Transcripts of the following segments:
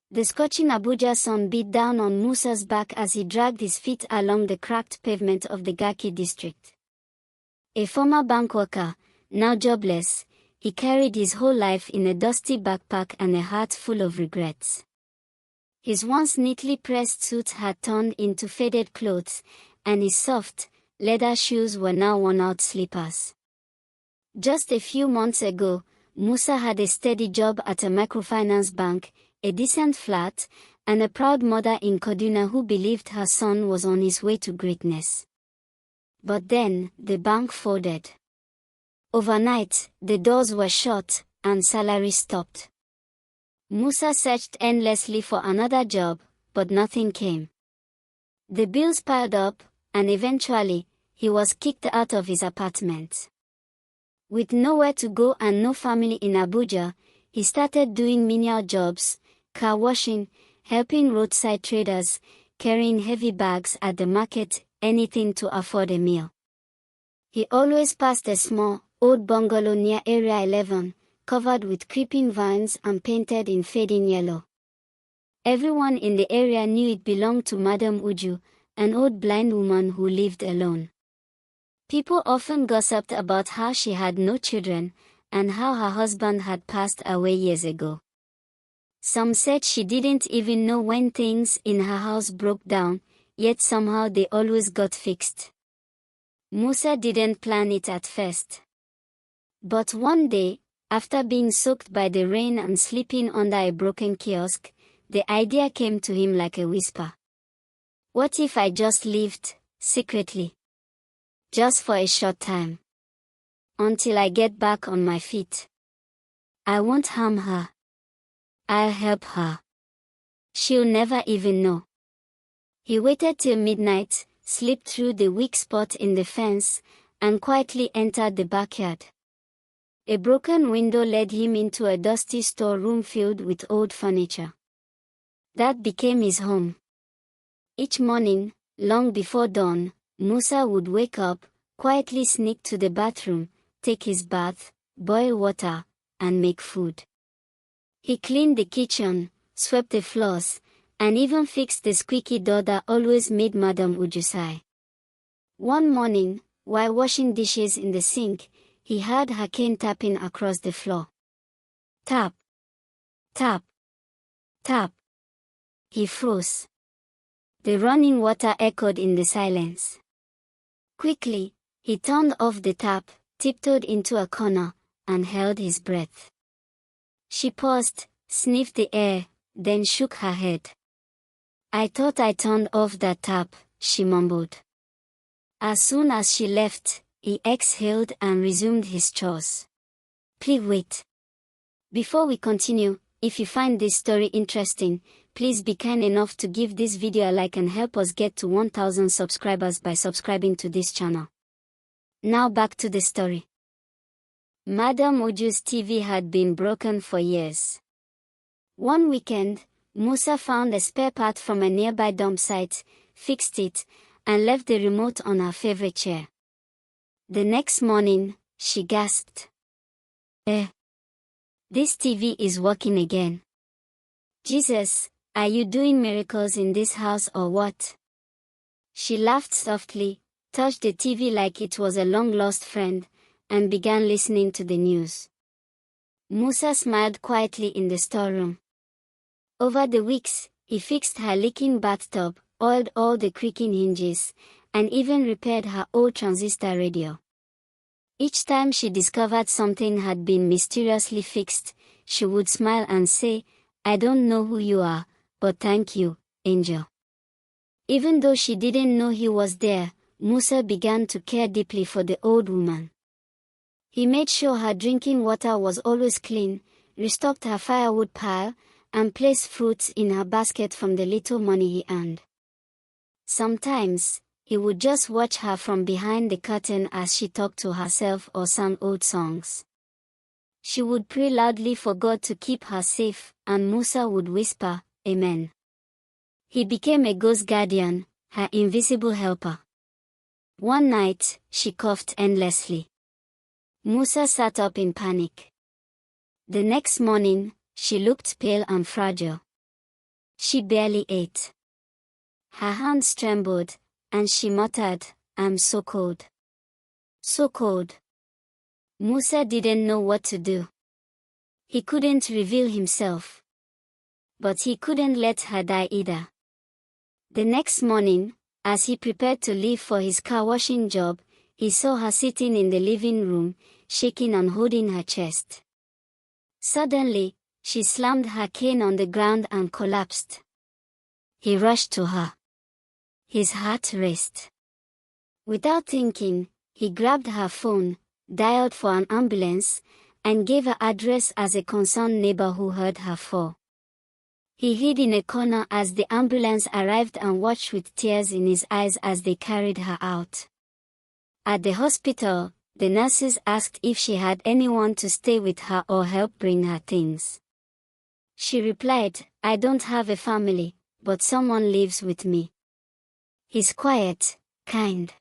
The scorching Abuja sun beat down on Musa's back as he dragged his feet along the cracked pavement of the Garki district. A former bank worker, now jobless, he carried his whole life in a dusty backpack and a heart full of regrets. His once neatly pressed suit had turned into faded clothes, and his soft, leather shoes were now worn-out slippers. Just a few months ago, Musa had a steady job at a microfinance bank, a decent flat, and a proud mother in Kaduna who believed her son was on his way to greatness. But then, the bank folded. Overnight, the doors were shut, and salary stopped. Musa searched endlessly for another job, but nothing came. The bills piled up, and eventually, he was kicked out of his apartment. With nowhere to go and no family in Abuja, he started doing menial jobs, car washing, helping roadside traders, carrying heavy bags at the market, anything to afford a meal. He always passed a small, old bungalow near Area 11, covered with creeping vines and painted in fading yellow. Everyone in the area knew it belonged to Madam Uju, an old blind woman who lived alone. People often gossiped about how she had no children, and how her husband had passed away years ago. Some said she didn't even know when things in her house broke down, yet somehow they always got fixed. Musa didn't plan it at first. But one day, after being soaked by the rain and sleeping under a broken kiosk, the idea came to him like a whisper. What if I just lived, secretly? Just for a short time. Until I get back on my feet. I won't harm her. I'll help her. She'll never even know. He waited till midnight, slipped through the weak spot in the fence, and quietly entered the backyard. A broken window led him into a dusty storeroom filled with old furniture. That became his home. Each morning, long before dawn, Musa would wake up, quietly sneak to the bathroom, take his bath, boil water, and make food. He cleaned the kitchen, swept the floors, and even fixed the squeaky door that always made Madam Uju sigh. One morning, while washing dishes in the sink, he heard her cane tapping across the floor. Tap. Tap. Tap. He froze. The running water echoed in the silence. Quickly, he turned off the tap, tiptoed into a corner, and held his breath. She paused, sniffed the air, then shook her head. I thought I turned off that tap, she mumbled. As soon as she left, he exhaled and resumed his chores. Please wait. Before we continue, if you find this story interesting, please be kind enough to give this video a like and help us get to 1000 subscribers by subscribing to this channel. Now back to the story. Madam Uju's TV had been broken for years. One weekend, Musa found a spare part from a nearby dump site, fixed it, and left the remote on her favorite chair. The next morning, she gasped. This TV is working again. Jesus, are you doing miracles in this house or what? She laughed softly, touched the TV like it was a long-lost friend, and began listening to the news. Musa smiled quietly in the storeroom. Over the weeks, he fixed her leaking bathtub, oiled all the creaking hinges, and even repaired her old transistor radio. Each time she discovered something had been mysteriously fixed, she would smile and say, I don't know who you are, but thank you, angel. Even though she didn't know he was there, Musa began to care deeply for the old woman. He made sure her drinking water was always clean, restocked her firewood pile, and placed fruits in her basket from the little money he earned. Sometimes, he would just watch her from behind the curtain as she talked to herself or sang old songs. She would pray loudly for God to keep her safe, and Musa would whisper, Amen. He became a ghost guardian, her invisible helper. One night, she coughed endlessly. Musa sat up in panic. The next morning, she looked pale and fragile. She barely ate. Her hands trembled, and she muttered, "I'm so cold. So cold." Musa didn't know what to do. He couldn't reveal himself. But he couldn't let her die either. The next morning, as he prepared to leave for his car washing job, he saw her sitting in the living room, shaking and holding her chest. Suddenly, she slammed her cane on the ground and collapsed. He rushed to her. His heart raced. Without thinking, he grabbed her phone, dialed for an ambulance, and gave her address as a concerned neighbor who heard her fall. He hid in a corner as the ambulance arrived and watched with tears in his eyes as they carried her out. At the hospital, the nurses asked if she had anyone to stay with her or help bring her things. She replied, "I don't have a family, but someone lives with me. He's quiet, kind.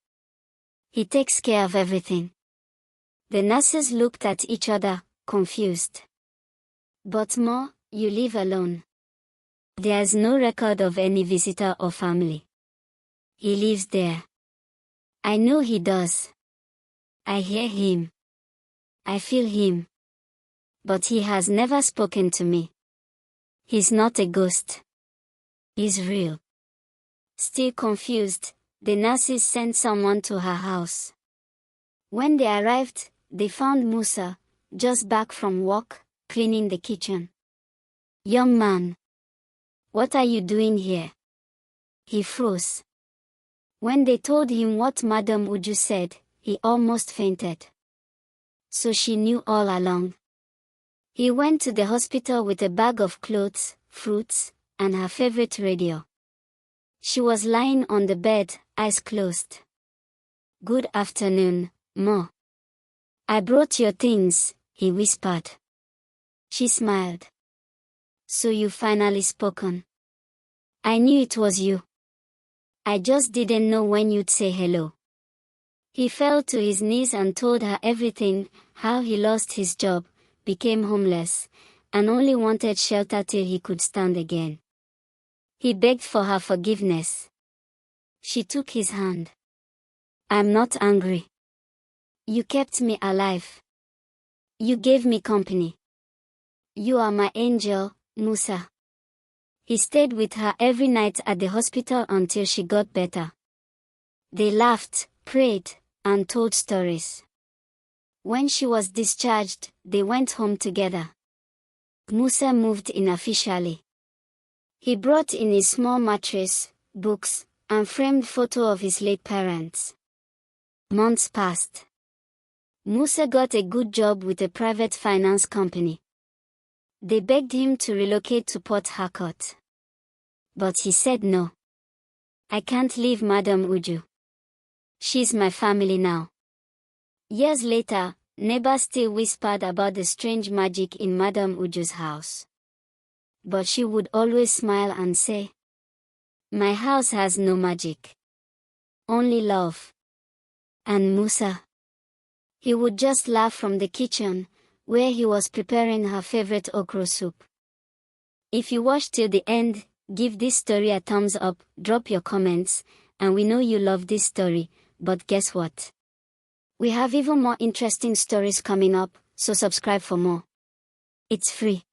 He takes care of everything." The nurses looked at each other, confused. "But Ma, you live alone. There's no record of any visitor or family." "He lives there. I know he does. I hear him. I feel him. But he has never spoken to me. He's not a ghost. He's real." Still confused, the nurses sent someone to her house. When they arrived, they found Musa, just back from work, cleaning the kitchen. "Young man, what are you doing here?" He froze. When they told him what Madam Uju said, he almost fainted. So she knew all along. He went to the hospital with a bag of clothes, fruits, and her favorite radio. She was lying on the bed, eyes closed. "Good afternoon, Ma. I brought your things," he whispered. She smiled. "So you finally spoken. I knew it was you. I just didn't know when you'd say hello." He fell to his knees and told her everything, how he lost his job, became homeless, and only wanted shelter till he could stand again. He begged for her forgiveness. She took his hand. "I'm not angry. You kept me alive. You gave me company. You are my angel, Musa." He stayed with her every night at the hospital until she got better. They laughed, prayed, and told stories. When she was discharged, they went home together. Musa moved in officially. He brought in his small mattress, books, and framed photo of his late parents. Months passed. Musa got a good job with a private finance company. They begged him to relocate to Port Harcourt. But he said no. "I can't leave Madam Uju. She's my family now." Years later, neighbors still whispered about the strange magic in Madam Uju's house. But she would always smile and say, "My house has no magic. Only love." And Musa? He would just laugh from the kitchen, where he was preparing her favorite okra soup. If you watched till the end, give this story a thumbs up, drop your comments, and we know you love this story, but guess what? We have even more interesting stories coming up, so subscribe for more. It's free.